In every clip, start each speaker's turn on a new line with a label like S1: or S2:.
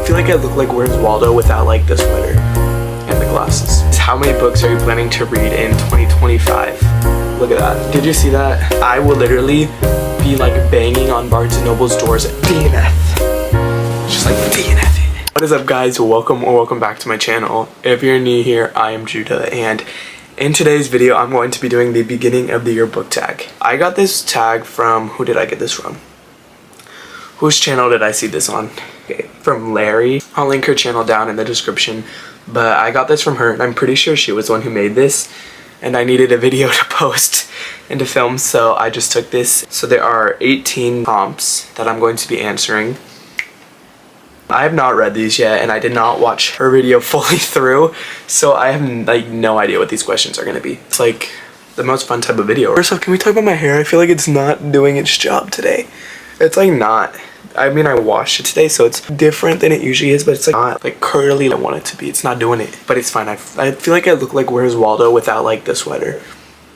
S1: I feel like I look like Where's Waldo without like the sweater and the glasses. How many books are you planning to read in 2025? Look at that. Did you see that? I will literally be like banging on Barnes & Noble's doors at DNF. Just like DNF it. What is up, guys? Welcome back to my channel. If you're new here, I am Judah, and in today's video I'm going to be doing the beginning of the year book tag. I got this tag from, who did I get this from? Whose channel did I see this on? Okay, from Larry. I'll link her channel down in the description, but I got this from her and I'm pretty sure she was the one who made this, and I needed a video to post and to film, so I just took this. So there are 18 prompts that I'm going to be answering. I have not read these yet, and I did not watch her video fully through, so I have like no idea what these questions are going to be. It's like the most fun type of video. First off, can we talk about my hair? I feel like it's not doing its job today. It's like not. I mean, I washed it today, so it's different than it usually is, but it's like not like curly I want it to be. It's not doing it, but it's fine. I feel like I look like Where's Waldo without like the sweater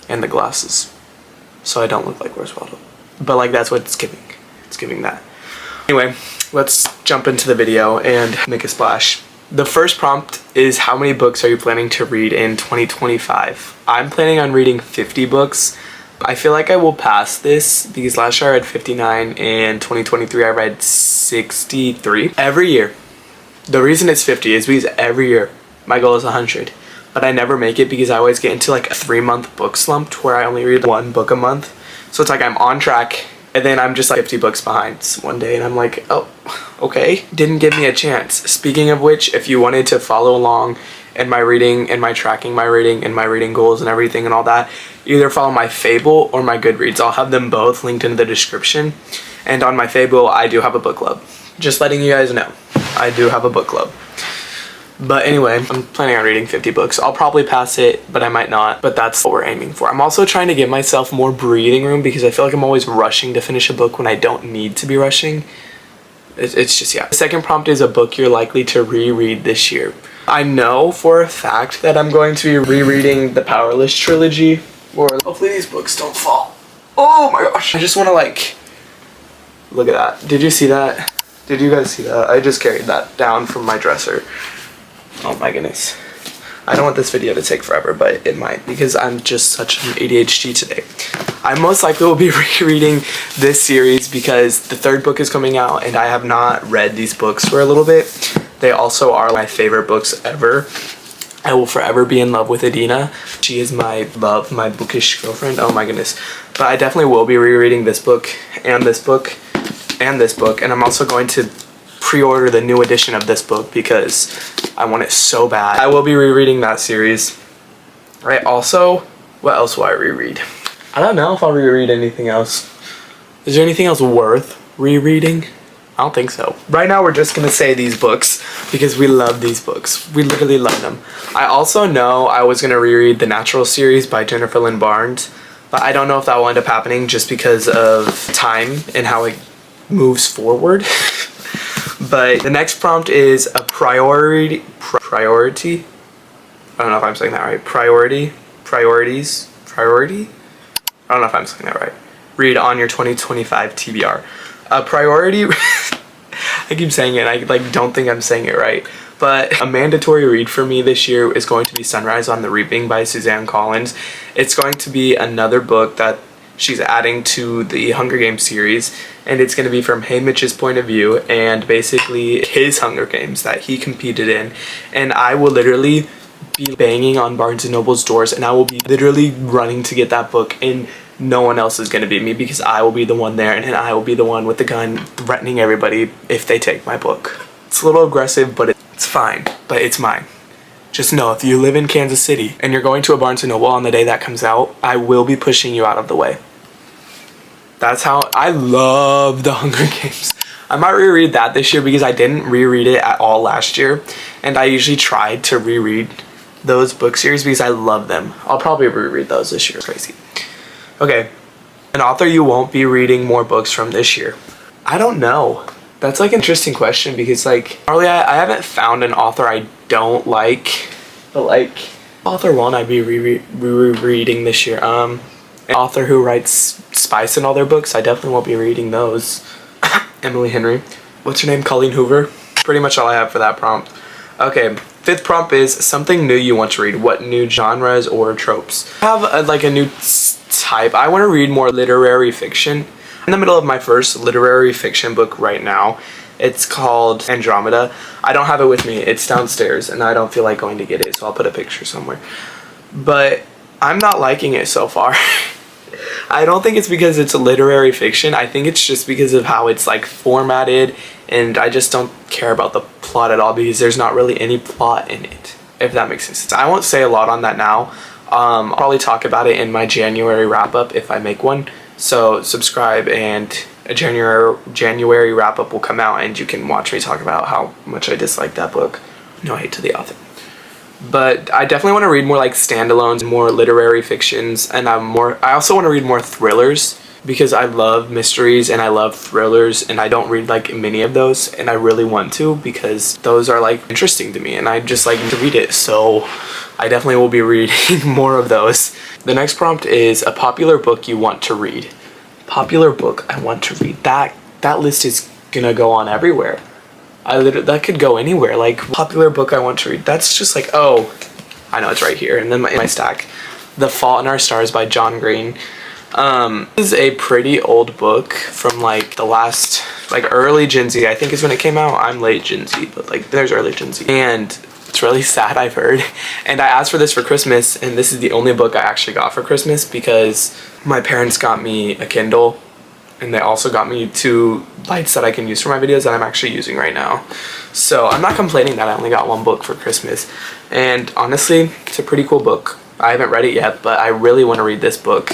S1: and the glasses, so I don't look like Where's Waldo. But like that's what it's giving. It's giving that. Anyway, let's jump into the video and make a splash. The first prompt is, how many books are you planning to read in 2025? I'm planning on reading 50 books. I feel like I will pass this because last year I read 59 and 2023 I read 63. Every year. The reason it's 50 is because every year my goal is 100. But I never make it because I always get into like a 3-month book slump where I only read 1 book a month. So it's like I'm on track and then I'm just like 50 books behind one day and I'm like, oh, okay. Didn't give me a chance. Speaking of which, if you wanted to follow along in my reading and my tracking my reading and my reading goals and everything and all that, either follow my Fable or my Goodreads. I'll have them both linked in the description. And on my Fable, I do have a book club. Just letting you guys know, I do have a book club. But anyway, I'm planning on reading 50 books. I'll probably pass it, but I might not. But that's what we're aiming for. I'm also trying to give myself more breathing room because I feel like I'm always rushing to finish a book when I don't need to be rushing. It's just, yeah. The second prompt is a book you're likely to reread this year. I know for a fact that I'm going to be rereading the Powerless trilogy. Or hopefully these books don't fall. Oh my gosh. I just want to like, look at that. Did you see that? Did you guys see that? I just carried that down from my dresser. Oh my goodness. I don't want this video to take forever, but it might because I'm just such an ADHD today. I most likely will be rereading this series because the third book is coming out and I have not read these books for a little bit. They also are my favorite books ever. I will forever be in love with Adina. She is my love, my bookish girlfriend. Oh my goodness. But I definitely will be rereading this book and this book and this book. And I'm also going to pre-order the new edition of this book because I want it so bad. I will be rereading that series. Right, also, what else will I reread? I don't know if I'll reread anything else. Is there anything else worth rereading? I don't think so. Right now we're just gonna say these books because we love these books. We literally love them. I also know I was gonna reread the Natural series by Jennifer Lynn Barnes, but I don't know if that will end up happening just because of time and how it moves forward. But the next prompt is a priority. I don't know if I'm saying that right. Priority. I don't know if I'm saying that right. Read on your 2025 TBR. A priority. I keep saying it and I like don't think I'm saying it right. But a mandatory read for me this year is going to be Sunrise on the Reaping by Suzanne Collins. It's going to be another book that she's adding to the Hunger Games series, and it's going to be from Haymitch's point of view and basically his Hunger Games that he competed in. And I will literally be banging on Barnes & Noble's doors and I will be literally running to get that book, and no one else is going to beat me because I will be the one there and I will be the one with the gun threatening everybody if they take my book. It's a little aggressive, but it's fine, but it's mine. Just know, if you live in Kansas City and you're going to a Barnes & Noble on the day that comes out, I will be pushing you out of the way. That's how I love the Hunger Games. I might reread that this year because I didn't reread it at all last year, and I usually tried to reread those book series because I love them. I'll probably reread those this year. Crazy. Okay, an author you won't be reading more books from this year. I don't know. That's like an interesting question because like probably I haven't found an author I don't like, but like author won't I be rereading this year? An author who writes spice in all their books, I definitely won't be reading those. Emily Henry. What's her name? Colleen Hoover. pretty much all I have for that prompt. Okay, fifth prompt is something new you want to read. What new genres or tropes? I have like a new type. I want to read more literary fiction. I'm in the middle of my first literary fiction book right now. It's called Andromeda. I don't have it with me. It's downstairs and I don't feel like going to get it, so I'll put a picture somewhere. But I'm not liking it so far. I don't think it's because it's a literary fiction. I think it's just because of how it's like formatted, and I just don't care about the plot at all because there's not really any plot in it, if that makes sense. I won't say a lot on that now. I'll probably talk about it in my January wrap-up if I make one. So subscribe and a January wrap-up will come out and you can watch me talk about how much I dislike that book. No hate to the author. But I definitely want to read more like standalones, more literary fictions, and I also want to read more thrillers because I love mysteries and I love thrillers, and I don't read like many of those, and I really want to because those are like interesting to me and I just like to read it. So I definitely will be reading more of those. The next prompt is a popular book you want to read. Popular book I want to read. That list is gonna go on everywhere. That could go anywhere. Like, popular book I want to read. That's just like, oh, I know it's right here. And then in my stack, The Fault in Our Stars by John Green. This is a pretty old book from like the last, like early Gen Z, I think is when it came out. I'm late Gen Z, but like there's early Gen Z. And it's really sad, I've heard. And I asked for this for Christmas, and this is the only book I actually got for Christmas because my parents got me a Kindle. And they also got me 2 lights that I can use for my videos that I'm actually using right now. So I'm not complaining that I only got 1 book for Christmas. And honestly, it's a pretty cool book. I haven't read it yet, but I really want to read this book.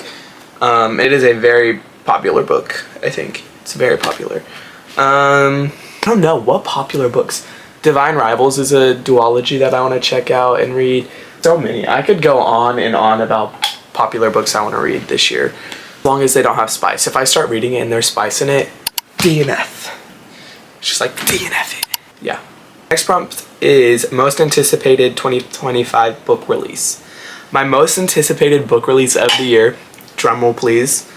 S1: It is a very popular book, I think. It's very popular. I don't know, what popular books? Divine Rivals is a duology that I want to check out and read. So many. I could go on and on about popular books I want to read this year. As long as they don't have spice. If I start reading it and there's spice in it, DNF. It's just like DNF it. Yeah. Next prompt is most anticipated 2025 book release. My most anticipated book release of the year, drumroll please.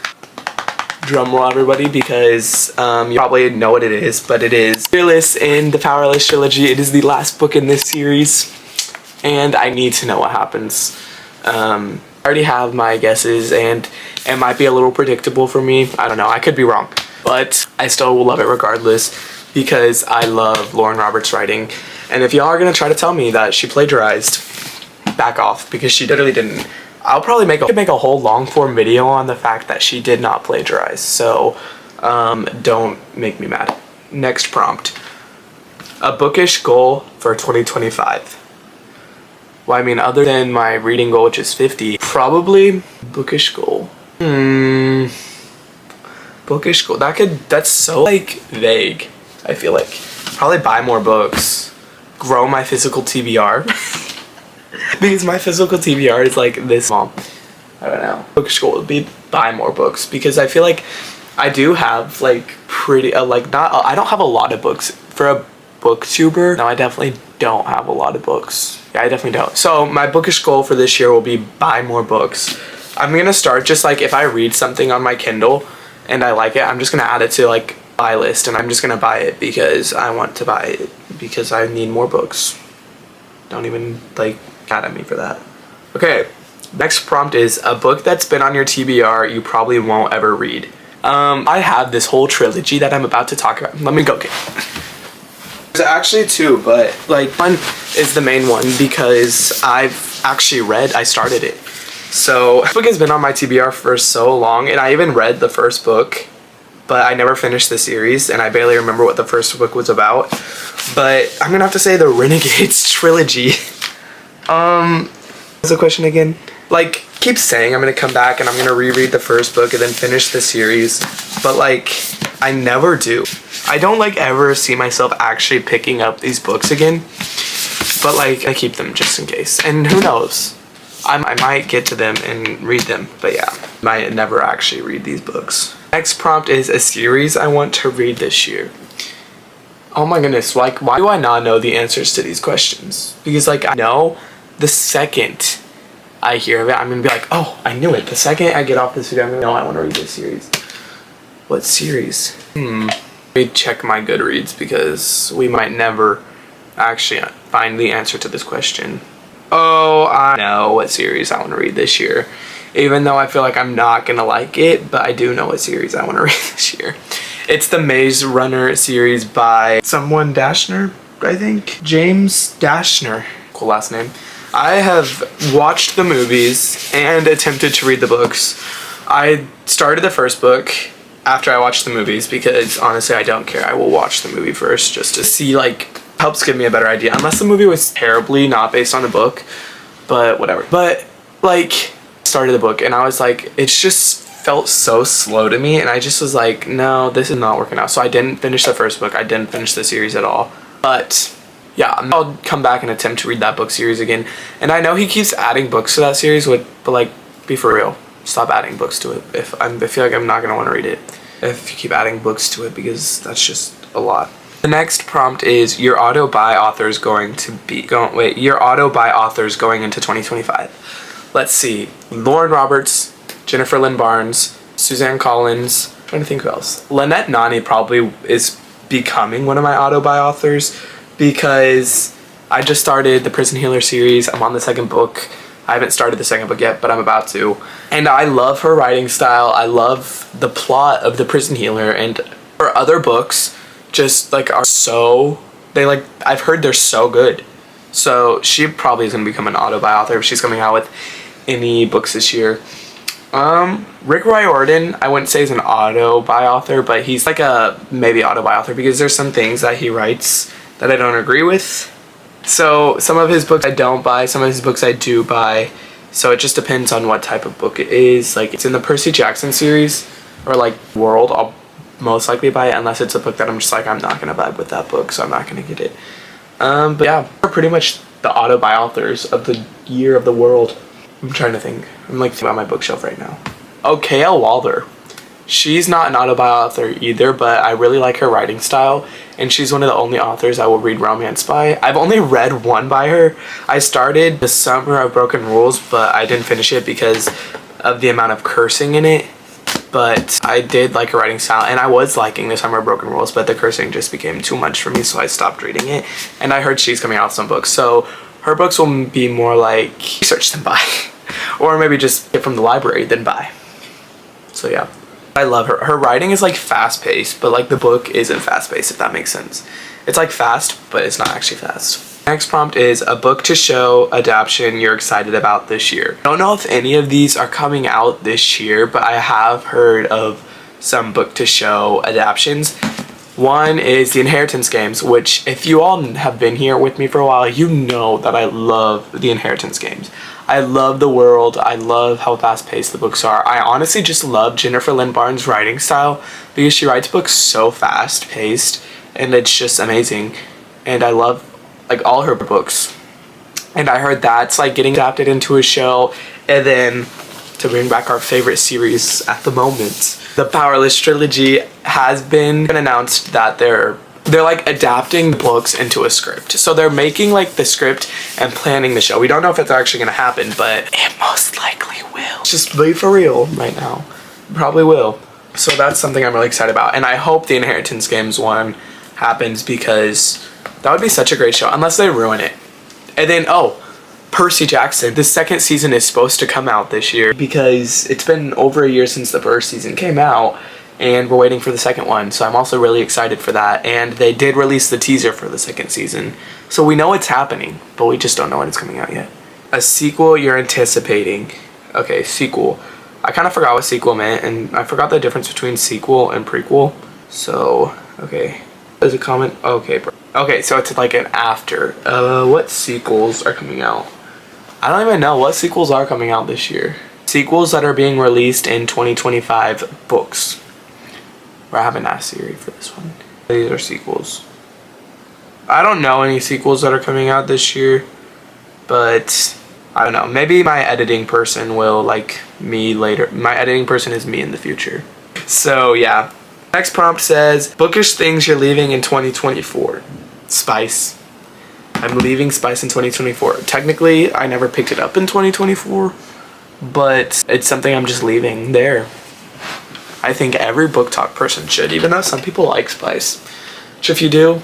S1: Drumroll everybody, because you probably know what it is, but it is Fearless in the Powerless trilogy. It is the last book in this series, and I need to know what happens. I already have my guesses and it might be a little predictable for me. I don't know, I could be wrong, but I still will love it regardless because I love Lauren Roberts' writing. And if y'all are gonna try to tell me that she plagiarized, back off, because she literally didn't. I'll probably make a whole long form video on the fact that she did not plagiarize, so don't make me mad. Next prompt, a bookish goal for 2025. Well, I mean, other than my reading goal, which is 50, probably bookish goal. Bookish goal. That's so like vague. I feel like probably buy more books, grow my physical TBR, because my physical TBR is like this small. I don't know. Bookish goal would be buy more books because I feel like I do have like pretty I don't have a lot of books for a booktuber. No, I definitely don't have a lot of books. Yeah, I definitely don't. So my bookish goal for this year will be buy more books. I'm gonna start just like if I read something on my Kindle and I like it, I'm just gonna add it to like buy list, and I'm just gonna buy it because I want to buy it because I need more books. Don't even like mad at me for that. Okay, next prompt is a book that's been on your TBR you probably won't ever read. I have this whole trilogy that I'm about to talk about. Let me go get it. There's actually 2, but like one is the main one because I've actually I started it. So this book has been on my TBR for so long, and I even read the first book, but I never finished the series, and I barely remember what the first book was about. But I'm gonna have to say the Renegades trilogy. What's the question again? Like, keep saying I'm gonna come back and I'm gonna reread the first book and then finish the series, but like, I never do. I don't like ever see myself actually picking up these books again, but like, I keep them just in case. And who knows? I might get to them and read them, but yeah, might never actually read these books. Next prompt is a series I want to read this year. Oh my goodness, like, why do I not know the answers to these questions? Because like, I know the second I hear of it, I'm gonna be like, oh, I knew it. The second I get off this video, I'm gonna know I want to read this series. What series? me check my Goodreads because we might never actually find the answer to this question. Oh, I know what series I want to read this year. Even though I feel like I'm not going to like it, but I do know what series I want to read this year. It's the Maze Runner series by someone Dashner, I think. James Dashner. Cool last name. I have watched the movies and attempted to read the books. I started the first book after I watched the movies because honestly I don't care. I will watch the movie first just to see, like, helps give me a better idea. Unless the movie was terribly not based on the book, but whatever. But like, started the book and I was like, it's just felt so slow to me and I just was like, no, this is not working out. So I didn't finish the first book. I didn't finish the series at all. But yeah, I'll come back and attempt to read that book series again. And I know he keeps adding books to that series, but like, be for real. Stop adding books to it. I feel like I'm not going to want to read it if you keep adding books to it because that's just a lot. The next prompt is your auto buy authors going into 2025. Let's see. Lauren Roberts, Jennifer Lynn Barnes, Suzanne Collins. I'm trying to think who else. Lynette Nani probably is becoming one of my auto buy authors because I just started the Prison Healer series. I'm on the second book. I haven't started the second book yet, but I'm about to. And I love her writing style. I love the plot of the Prison Healer, and her other books just like are so, I've heard they're so good. So she probably is going to become an auto buy author if she's coming out with any books this year. Rick Riordan, I wouldn't say is an auto buy author, but he's like a maybe auto buy author because there's some things that he writes that I don't agree with. So some of his books I don't buy, some of his books I do buy. So it just depends on what type of book it is. Like, it's in the Percy Jackson series or like World, I'll most likely buy it unless it's a book that I'm just like, I'm not gonna vibe with that book, so I'm not gonna get it. But yeah, we're pretty much the auto buy authors of the year of the world. I'm trying to think. I'm like thinking about my bookshelf right now. Oh, K.L. Walder. She's not an auto buy author either, but I really like her writing style, and she's one of the only authors I will read romance by. I've only read one by her. I started The Summer of Broken Rules, but I didn't finish it because of the amount of cursing in it. But I did like her writing style, and I was liking The Summer of Broken Rules, but the cursing just became too much for me, so I stopped reading it. And I heard she's coming out with some books, so her books will be more like research than buy. Or maybe just get from the library than buy. So yeah. I love her. Her writing is like fast-paced, but like the book isn't fast-paced, if that makes sense. It's like fast, but it's not actually fast. Next prompt is a book to show adaptation you're excited about this year. I don't know if any of these are coming out this year, but I have heard of some book to show adaptations. One is The Inheritance Games, which if you all have been here with me for a while, you know that I love The Inheritance Games. I love the world. I love how fast-paced the books are. I honestly just love Jennifer Lynn Barnes' writing style because she writes books so fast-paced, and it's just amazing. And I love like all her books. And I heard that's like getting adapted into a show. And then to bring back our favorite series at the moment, the Powerless trilogy has been announced that they're like adapting the books into a script. So they're making like the script and planning the show. We don't know if it's actually gonna happen, but it most likely will. Just be for real right now. Probably will. So that's something I'm really excited about. And I hope the Inheritance Games one happens because that would be such a great show, unless they ruin it. And then, oh, Percy Jackson. The second season is supposed to come out this year because it's been over a year since the first season came out, and we're waiting for the second one. So I'm also really excited for that. And they did release the teaser for the second season. So we know it's happening, but we just don't know when it's coming out yet. A sequel you're anticipating. Okay, sequel. I kind of forgot what sequel meant, and I forgot the difference between sequel and prequel. So, okay. There's a comment. Okay, bro. Okay, so it's like an after. What sequels are coming out? I don't even know what sequels are coming out this year. Sequels that are being released in 2025 books. I haven't asked Siri for this one. These are sequels. I don't know any sequels that are coming out this year, but I don't know. Maybe my editing person will like me later. My editing person is me in the future. So yeah. Next prompt says, bookish things you're leaving in 2024. Spice. I'm leaving Spice in 2024. Technically, I never picked it up in 2024, but it's something I'm just leaving there. I think every book talk person should, even though some people like spice. Which if you do,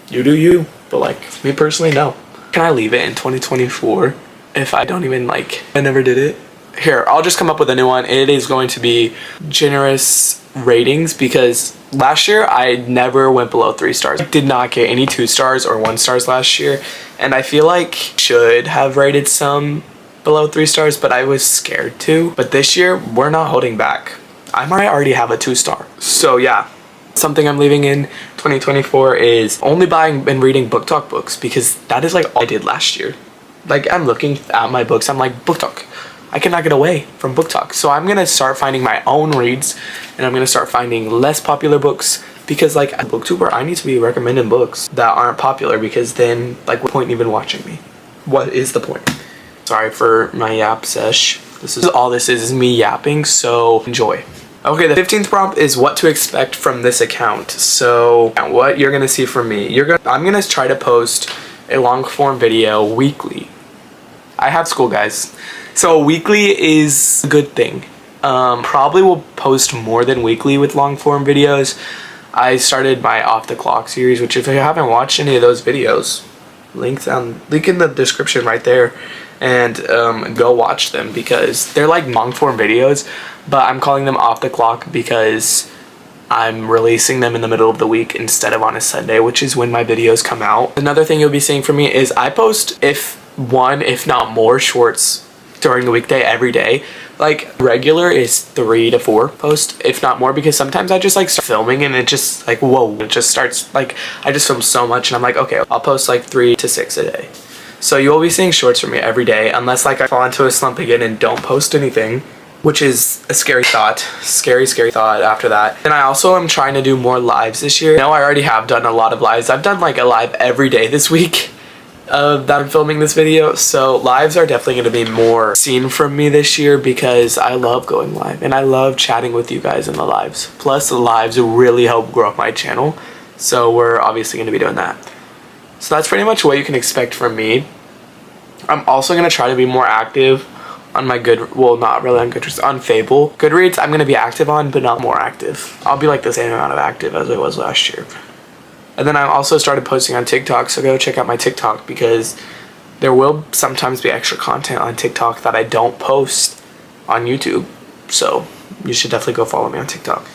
S1: you do you. But like me personally, no. Can I leave it in 2024 if I don't even like, I never did it? Here, I'll just come up with a new one. It is going to be generous ratings, because last year I never went below 3 stars. I did not get any 2 stars or 1 stars last year, and I feel like should have rated some below 3 stars, but I was scared to. But this year we're not holding back. I might already have a 2 star. So yeah, something I'm leaving in 2024 is only buying and reading book talk books, because that is like all I did last year. Like I'm looking at my books, I'm like, book talk. I cannot get away from book talk. So I'm gonna start finding my own reads, and I'm gonna start finding less popular books, because like as a booktuber, I need to be recommending books that aren't popular, because then like what point even watching me? What is the point? Sorry for my yap sesh. This is all this is me yapping, so enjoy. Okay, the 15th prompt is what to expect from this account. So what you're gonna see from me, I'm gonna try to post a long form video weekly. I have school, guys. So weekly is a good thing. Probably will post more than weekly with long form videos. I started my Off the Clock series, which if you haven't watched any of those videos, link in the description right there, and go watch them, because they're like long form videos, but I'm calling them Off the Clock because I'm releasing them in the middle of the week instead of on a Sunday, which is when my videos come out. Another thing you'll be seeing from me is I post if not more shorts during the weekday every day. Like regular is 3 to 4 posts, if not more, because sometimes I just like start filming and it just like, whoa, it just starts like, I just film so much and I'm like, okay, I'll post like 3 to 6 a day. So you will be seeing shorts from me every day, unless like I fall into a slump again and don't post anything, which is a scary thought. Scary thought after that. And I also am trying to do more lives this year. I know I already have done a lot of lives. I've done like a live every day this week that I'm filming this video. So lives are definitely going to be more seen from me this year, because I love going live and I love chatting with you guys in the lives. Plus the lives really help grow up my channel. So we're obviously going to be doing that. So that's pretty much what you can expect from me. I'm also going to try to be more active on my not really on Goodreads, on Fable. Goodreads I'm going to be active on, but not more active. I'll be like the same amount of active as I was last year. And then I also started posting on TikTok, so go check out my TikTok, because there will sometimes be extra content on TikTok that I don't post on YouTube. So you should definitely go follow me on TikTok.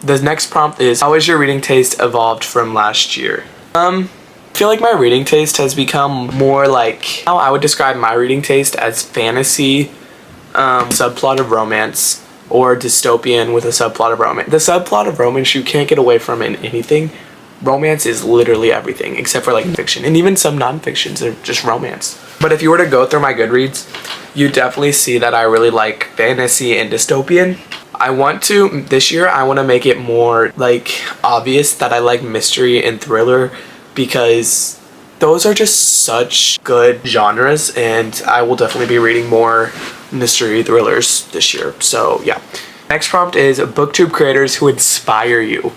S1: The next prompt is, how has your reading taste evolved from last year? I feel like my reading taste has become more like, how I would describe my reading taste as fantasy, subplot of romance, or dystopian with a subplot of romance. The subplot of romance you can't get away from in anything. Romance is literally everything except for like fiction, and even some non-fictions are just romance. But if you were to go through my Goodreads, you definitely see that I really like fantasy and dystopian. This year I want to make it more like obvious that I like mystery and thriller, because those are just such good genres, and I will definitely be reading more mystery thrillers this year. So yeah. Next prompt is booktube creators who inspire you.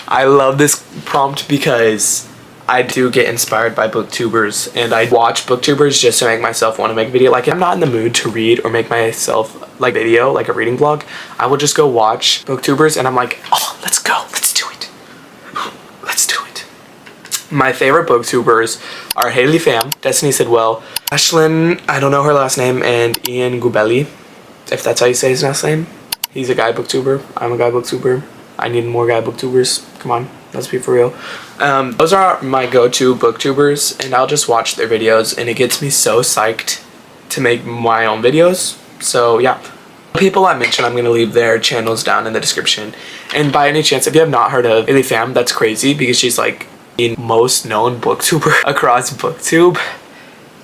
S1: I love this prompt because I do get inspired by booktubers, and I watch booktubers just to make myself want to make a video. Like if I'm not in the mood to read or make myself like video, like a reading vlog, I will just go watch booktubers and I'm like, oh, let's go, let's do it. Let's do it. My favorite booktubers are Haley Pham, Destiny Sidwell, Ashlyn, I don't know her last name, and Ian Gubelli, if that's how you say his last name. He's a guy booktuber, I'm a guy booktuber. I need more guy booktubers. Come on, let's be for real. Those are my go-to booktubers, and I'll just watch their videos, and it gets me so psyched to make my own videos. So yeah, the people I mentioned, I'm gonna leave their channels down in the description. And by any chance, if you have not heard of Haley Pham, that's crazy, because she's like the most known booktuber across booktube.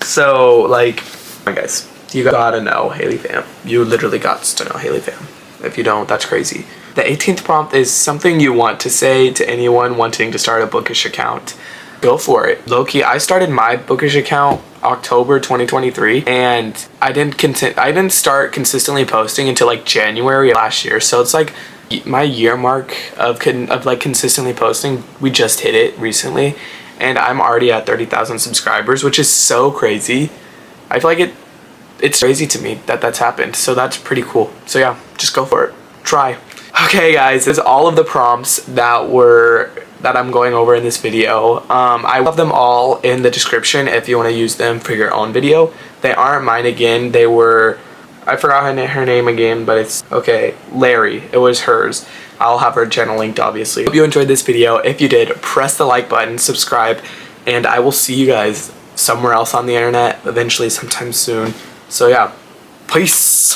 S1: So like, oh my guys, you gotta know Haley Pham. You literally got to know Haley Pham. If you don't, that's crazy. The 18th prompt is something you want to say to anyone wanting to start a bookish account. Go for it. Low-key, I started my bookish account October 2023, and I didn't start consistently posting until like January last year. So it's like my year mark of like consistently posting. We just hit it recently, and I'm already at 30,000 subscribers, which is so crazy. I feel like it's crazy to me that that's happened. So that's pretty cool. So yeah, just go for it. Try. Okay guys, this is all of the prompts that I'm going over in this video. I have them all in the description if you want to use them for your own video. They aren't mine again. They were, I forgot her name again, but it's okay, Larry. It was hers. I'll have her channel linked obviously. Hope you enjoyed this video. If you did, press the like button, subscribe, and I will see you guys somewhere else on the internet eventually sometime soon. So yeah, peace.